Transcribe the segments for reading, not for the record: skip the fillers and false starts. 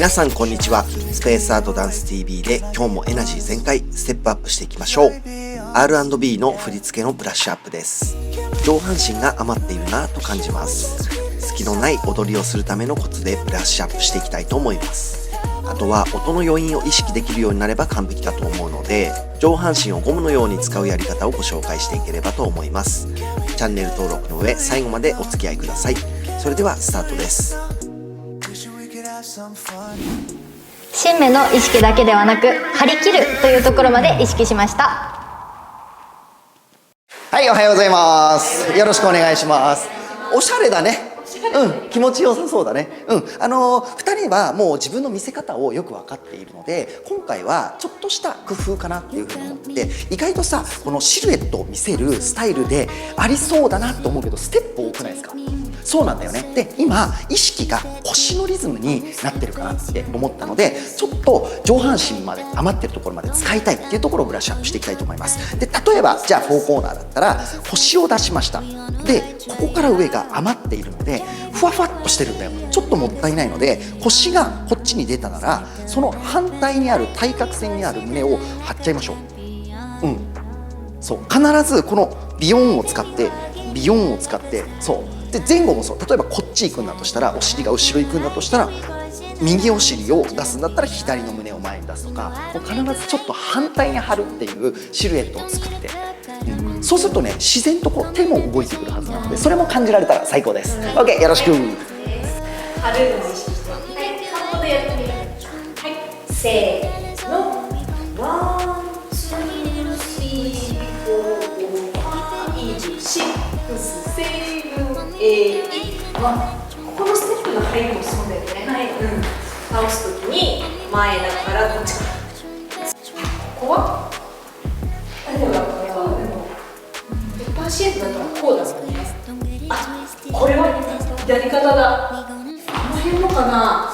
皆さんこんにちは。スペースアートダンス TV で今日もエナジー全開ステップアップしていきましょう。 R&B の振り付けのブラッシュアップです。上半身が余っているなと感じます。隙のない踊りをするためのコツでブラッシュアップしていきたいと思います。あとは音の余韻を意識できるようになれば完璧だと思うので、上半身をゴムのように使うやり方をご紹介していければと思います。チャンネル登録の上最後までお付き合いください。それではスタートです。新芽の意識だけではなく張り切るというところまで意識しました。はい、おはようございます。よろしくお願いします。おしゃれだね。気持ちよさそうだね。2人はもう自分の見せ方をよく分かっているので、今回はちょっとした工夫かなっていうふうに思ってて、意外とさ、このシルエットを見せるスタイルでありそうだなと思うけど、ステップ多くないですか？そうなんだよね。で、今意識が腰のリズムになってるかなって思ったので、ちょっと上半身まで余ってるところまで使いたいっていうところをブラッシュアップしていきたいと思います。で、例えばじゃあ4コーナーだったら腰を出しました。で、ここから上が余っているのでふわふわっとしてるんだよ。ちょっともったいないので、腰がこっちに出たならその反対にある対角線にある胸を張っちゃいましょう。そう、必ずこのビヨンを使ってそうで、前後もそう。例えばこっち行くんだとしたら、お尻が後ろ行くんだとしたら、右お尻を出すんだったら左の胸を前に出すとか、もう必ずちょっと反対に張るっていうシルエットを作って、そうするとね、自然とこう手も動いてくるはずなので、それも感じられたら最高です。 OK、 よろしく。張るのを意識して、カウントでやってみる。はい、せーの。ワン、ツー、スリー、フォー、ファイブ、シックス、セブン、エイト、ワン。このステップの入りもそうだよね。はい、倒すときに前だからこっちから。ここはでもペッパーシェイプだったらこうだもんね。あ、これはやり方だ。この辺のかな。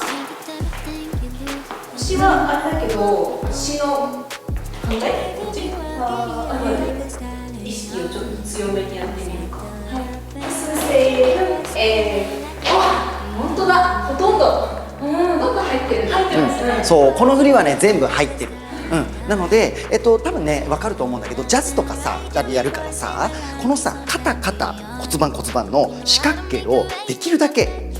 腰はあれだけど、腰の反対こっち。意識をちょっと強めにやってみるか。はい。せーの。本当だ。ほとんど。どんどん入ってる。入ってますね。そう、この振りはね全部入ってる。なので、多分ね分かると思うんだけど、ジャズとかさやるからさ、このさ肩骨盤の四角形をできるだけ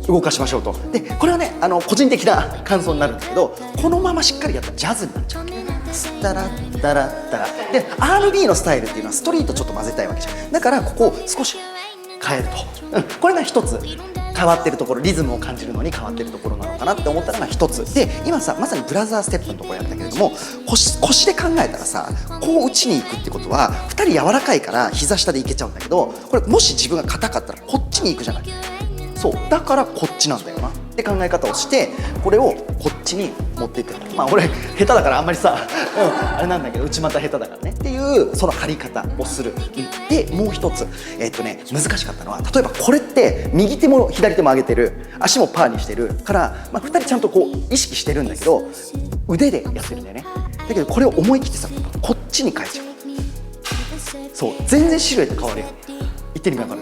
動かしましょうと。で、これはね個人的な感想になるんだけど、このまましっかりやったらジャズになっちゃうわけ。スタラッタラッタラで、 R&B のスタイルっていうのはストリートちょっと混ぜたいわけじゃん。だからここを少し変えると、これが一つ変わってるところ、リズムを感じるのに変わってるところなのかなって思ったのが一つで、今さまさにブラザーステップのところやったけれども、腰で考えたらさ、こう打ちに行くってことは2人柔らかいから膝下でいけちゃうんだけど、これもし自分が硬かったらこっちに行くじゃない。そうだからこっちなんだよなって考え方をして、これをこっちに持っていってる。まあ俺下手だからあんまりさ、あれなんだけど、内股下手だからねっていうその張り方をする。で、もう一つ難しかったのは、例えばこれって右手も左手も上げてる、足もパーにしてるから、2人ちゃんとこう意識してるんだけど腕でやってるんだよね。だけどこれを思い切ってさ、こっちに変えちゃう。そう、全然シルエット変わるよ。言ってみてわかる？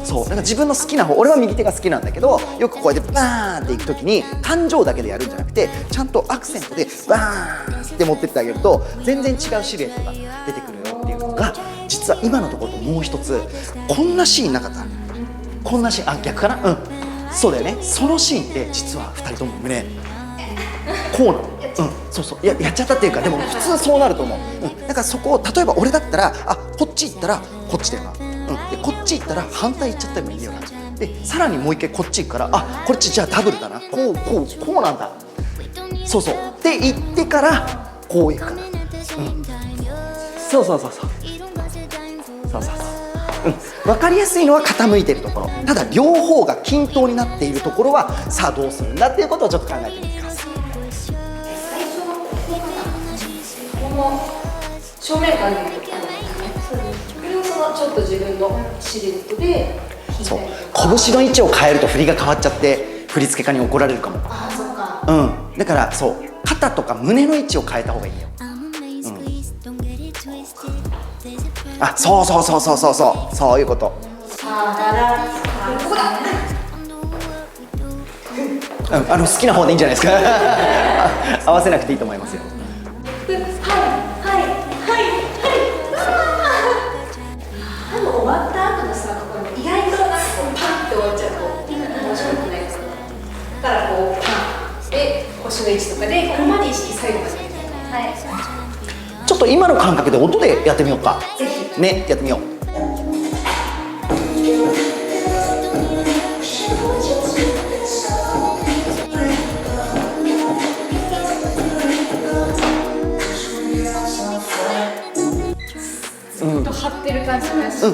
そう。だから自分の好きな方、俺は右手が好きなんだけど、よくこうやってバーンっていくときに感情だけでやるんじゃなくて、ちゃんとアクセントでバーンって持ってってあげると全然違うシルエットが出てくるよっていうのが、実は今のところともう一つ、こんなシーンなかった？こんなシーン、逆かな？そうだよね。そのシーンって実は2人とも胸こうなの。そうやっちゃったっていうか、でも普通そうなると思う。だからそこを、例えば俺だったら、こっち行ったらこっちだよな。で、こっち行ったら反対行っちゃったらいいよな。で、さらにもう一回こっち行くから、こっちじゃあダブルだな。こうなんだ。そうで行ってからこう行くから。そう。分かりやすいのは傾いてるところ。ただ両方が均等になっているところは、さあどうするんだっていうことをちょっと考えてみてください。最初のこの正面から見るとこれをちょっと自分のシルエットでそう、拳の位置を変えると振りが変わっちゃって振付家に怒られるかも。そうか。だからそう、肩とか胸の位置を変えた方がいいよ。そういうこと。ここだ。好きな方でいいんじゃないですか合わせなくていいと思いますよ。はいはいはいはい。終わった後のさ、ここ意外となんかこうパンって終わっちゃうと面白くないですか。だからこうパンで腰の位置とかでここまで意識最後まで。はい。ちょっと今の感覚で音でやってみようか。ぜひ。ね、やってみよう。張ってる感じがします。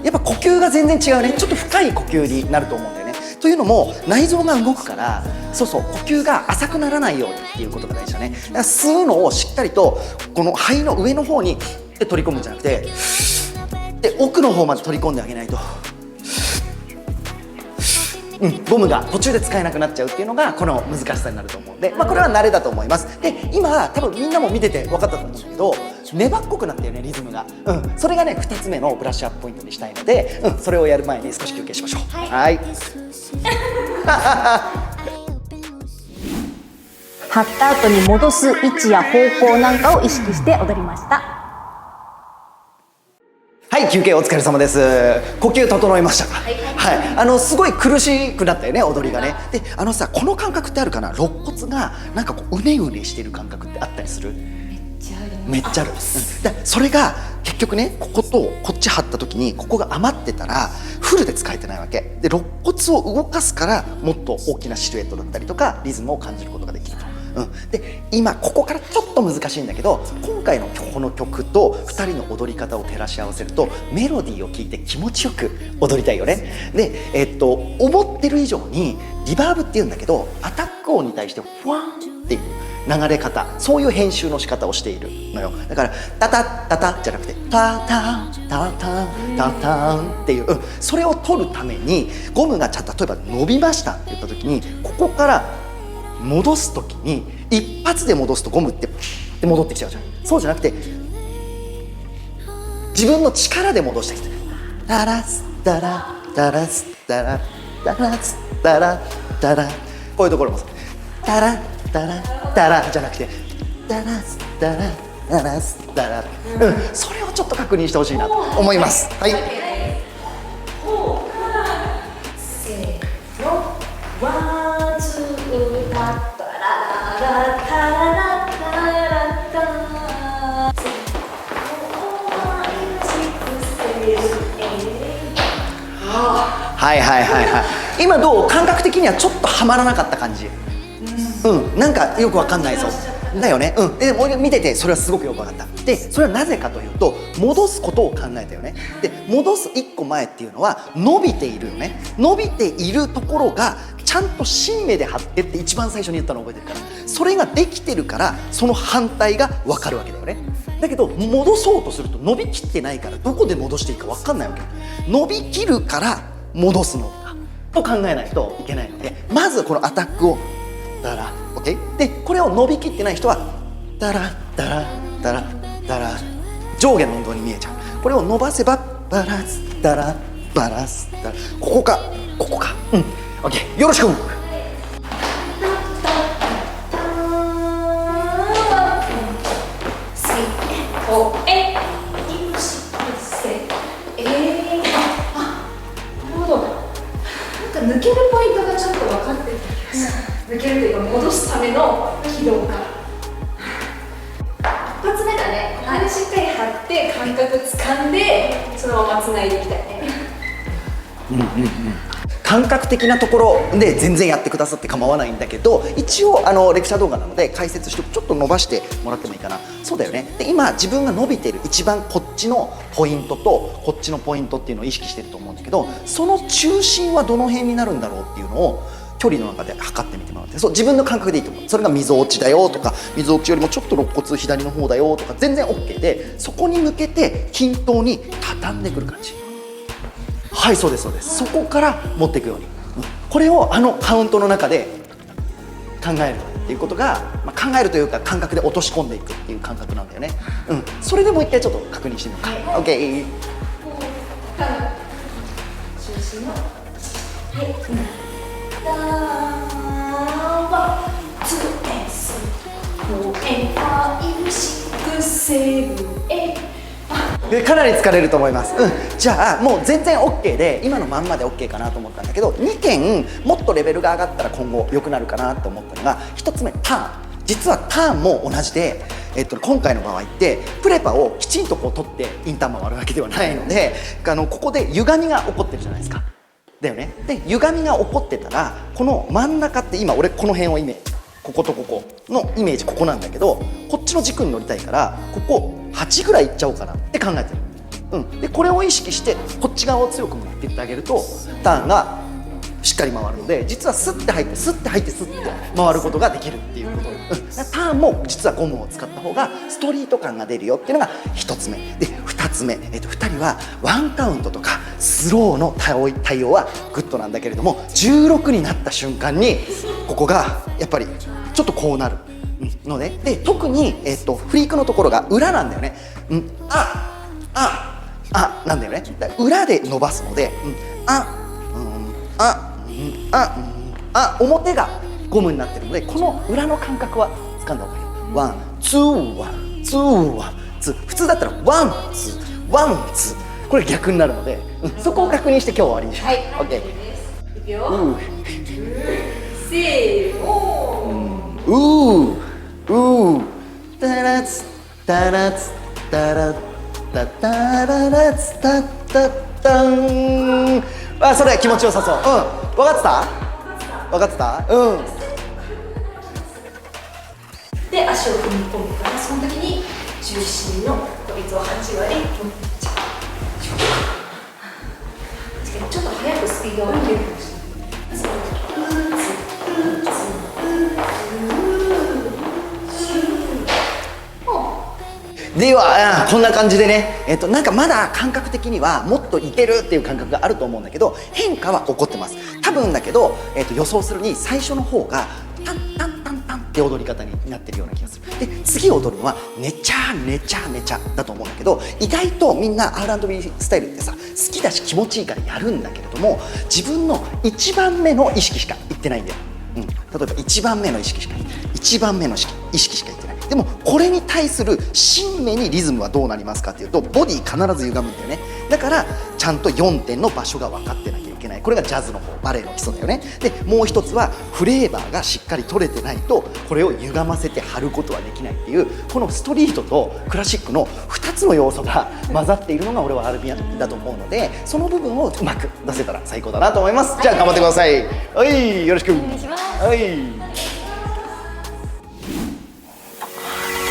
やっぱ呼吸が全然違うね。ちょっと深い呼吸になると思うんだよね。というのも内臓が動くから、そうそう、呼吸が浅くならないようにっていうことが大事だね。だから吸うのをしっかりとこの肺の上の方に取り込むんじゃなくて、で奥の方まで取り込んであげないと、ゴムが途中で使えなくなっちゃうっていうのがこの難しさになると思うんで、これは慣れだと思います。で今多分みんなも見てて分かったと思うんだけど、粘っこくなったよね、リズムが。それがね2つ目のブラッシュアップポイントにしたいので、それをやる前に少し休憩しましょう。はい、張った後に戻す位置や方向なんかを意識して踊りました。はい、休憩お疲れ様です。呼吸整いましたか。はい、すごい苦しくなったよね、踊りがね。でさ、この感覚ってあるかな。肋骨がなんかこううねうねしてる感覚ってあったりする？めっちゃある。でそれが結局ね、こことこっち張った時にここが余ってたらフルで使えてないわけで、肋骨を動かすからもっと大きなシルエットだったりとかリズムを感じることができると。で今ここからちょっと難しいんだけど、今回のこの曲と2人の踊り方を照らし合わせるとメロディーを聴いて気持ちよく踊りたいよね。で思ってる以上にリバーブっていうんだけど、アタック音に対してフワーンっていう流れ方、そういう編集の仕方をしているのよ。だからタタタタじゃなくてタタタタタタンっていう、それを取るためにゴムが例えば伸びましたって言った時に、ここから戻す時に一発で戻すとゴムって戻ってきちゃうじゃん。そうじゃなくて自分の力で戻してきて、タラスタラタラスタラタラスタラタラ、こういうところもタラタラタラじゃなくてタラスタラタラスタラ、それをちょっと確認してほしいなと思います。はい、せーの、ワンツータッタラララタララタラタ、はいはいはいはい。今どう？感覚的にはちょっとはまらなかった感じ。なんかよくわかんないぞだよね。で俺見ててそれはすごくよくわかった。でそれはなぜかというと、戻すことを考えたよね。で戻す1個前っていうのは伸びているよね。伸びているところがちゃんと新芽で張ってって一番最初に言ったの覚えてるから、それができてるからその反対がわかるわけだよね。だけど戻そうとすると伸びきってないから、どこで戻していいかわかんないわけ。伸びきるから戻すのかと考えないといけないので、まずこのアタックをダラ OK で、これを伸びきってない人はダラダラダラダラ、上下の運動に見えちゃう。これを伸ばせばバランスダラバランスダラ、ここかここか。OK、 よろしく。抜けるポイントがちょっと分かってる気がする。抜けるというか戻すための軌道が一発目だね。ここでしっかり張って感覚掴んでそのまま繋いでいきたいね。感覚的なところで全然やってくださって構わないんだけど、一応レクチャー動画なので解説してちょっと伸ばしてもらってもいいかな。そうだよね。で今自分が伸びてる一番こっちのポイントとこっちのポイントっていうのを意識してると思うんだけど、その中心はどの辺になるんだろうっていうのを距離の中で測ってみてもらって、そう自分の感覚でいいと思う。それが溝落ちだよとか、溝落ちよりもちょっと肋骨左の方だよとか全然 OK で、そこに向けて均等に畳んでくる感じ。はい、そうですそうです。そこから持っていくように、これをカウントの中で考えるっていうことが、考えるというか感覚で落とし込んでいくっていう感覚なんだよね。それでもう一回ちょっと確認してみようか。 OK、 中心のはい、でかなり疲れると思います、じゃあもう全然 OK で今のまんまで OK かなと思ったんだけど、2件もっとレベルが上がったら今後良くなるかなと思ったのが、1つ目ターン。実はターンも同じで、今回の場合ってプレパをきちんとこう取ってインターン回るわけではないので、ここで歪みが起こってるじゃないですか。だよね。で歪みが起こってたら、この真ん中って今俺この辺をイメージ、こことここのイメージここなんだけど、こっちの軸に乗りたいからここ8ぐらいいっちゃおうかなって考えてる。でこれを意識してこっち側を強く持っていってあげるとターンがしっかり回るので、実はスッて入ってスッて入ってスッて回ることができるっていうこと、ターンも実はゴムを使った方がストリート感が出るよっていうのが1つ目で、2つ目、2人はワンカウントとかスローの対応はグッドなんだけれども、16になった瞬間にここがやっぱりちょっとこうなるので、特に、フリークのところが裏なんだよね。なんだよね。裏で伸ばすので、表がゴムになってるので、この裏の感覚は掴んだ方がいい。ワン、ツー、ワン、ツー、ワン、ツー。普通だったらワン、ツー、ワン、ツー。これ逆になるので、そこを確認して今日は終わりにします。はい、OK。いくよ。せーの。タラツタラツタラタタララツタタタン。それ気持ちよさそう。分かってた？分かってた？で、足を踏み込むから、その時に重心の比率を8割持っちゃう。ちょっと速くスピードを上げるかもしれない。ではこんな感じでね、なんかまだ感覚的にはもっといけるっていう感覚があると思うんだけど、変化は起こってます。多分だけど、予想するに最初の方がタンタンタンタンって踊り方になってるような気がする。で次踊るのはネチャネチャネチャだと思うんだけど、意外とみんな R&B スタイルってさ、好きだし気持ちいいからやるんだけれども、自分の1番目の意識しか言ってないんだよ。例えば1番目の意識しか1番目の意識しか言ってない。でもこれに対する真面にリズムはどうなりますかっていうと、ボディ必ず歪むんだよね。だからちゃんと4点の場所が分かってなきゃいけない。これがジャズの方、バレエの基礎だよね。でもう一つはフレーバーがしっかり取れてないとこれを歪ませて貼ることはできないっていう、このストリートとクラシックの2つの要素が混ざっているのが俺はアルビアだと思うので、その部分をうまく出せたら最高だなと思います。じゃあ頑張ってください。はい、よろしくお願いします。はい、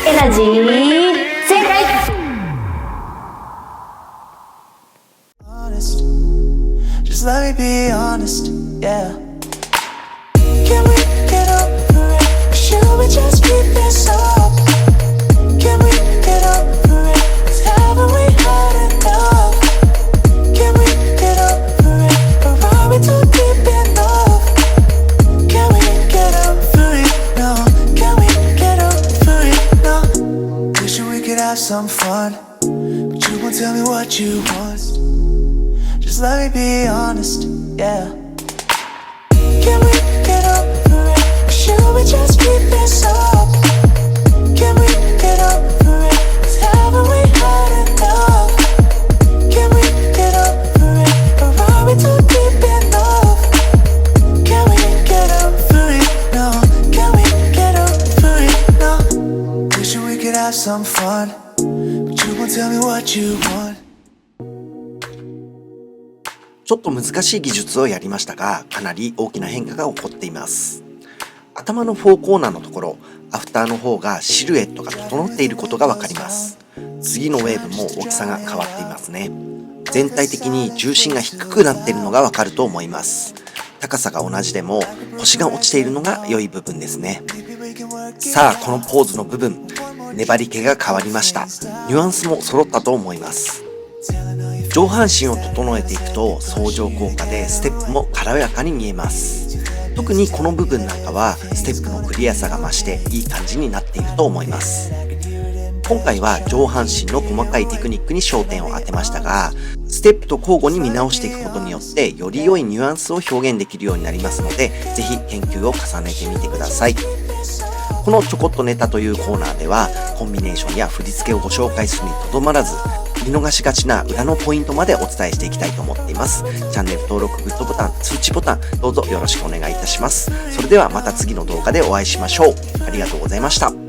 エナジー全開。Just let me be honest, yeah. Can we get over it? Or should we just keep this up? Can we get over it? 'Cause haven't we had enough? Can we get over it? Or are we too deep in love? Can we get over it? No. Can we get over it? No. Wishing we could have some fun, but you won't tell me what you want. Just let me be honest, yeah. Can we get over it? Or should we just keep this up? Can we get over it? 'Cause haven't we had enough? Can we get over it? Or are we too deep in love? Can we get over it? No. Can we get over it? No. Wishing we could have some fun, but you won't tell me what you want. ちょっと難しい技術をやりましたが、かなり大きな変化が起こっています。頭の4コーナーのところ、アフターの方がシルエットが整っていることがわかります。次のウェーブも大きさが変わっていますね。全体的に重心が低くなっているのがわかると思います。高さが同じでも腰が落ちているのが良い部分ですね。さあ、このポーズの部分、粘り気が変わりました。ニュアンスも揃ったと思います。上半身を整えていくと相乗効果でステップも軽やかに見えます。特にこの部分なんかはステップのクリアさが増していい感じになっていると思います。今回は上半身の細かいテクニックに焦点を当てましたが、ステップと交互に見直していくことによってより良いニュアンスを表現できるようになりますので、ぜひ研究を重ねてみてください。このちょこっとネタというコーナーでは、コンビネーションや振り付けをご紹介するにとどまらず、見逃しがちな裏のポイントまでお伝えしていきたいと思っています。チャンネル登録、グッドボタン、通知ボタン、どうぞよろしくお願いいたします。それではまた次の動画でお会いしましょう。ありがとうございました。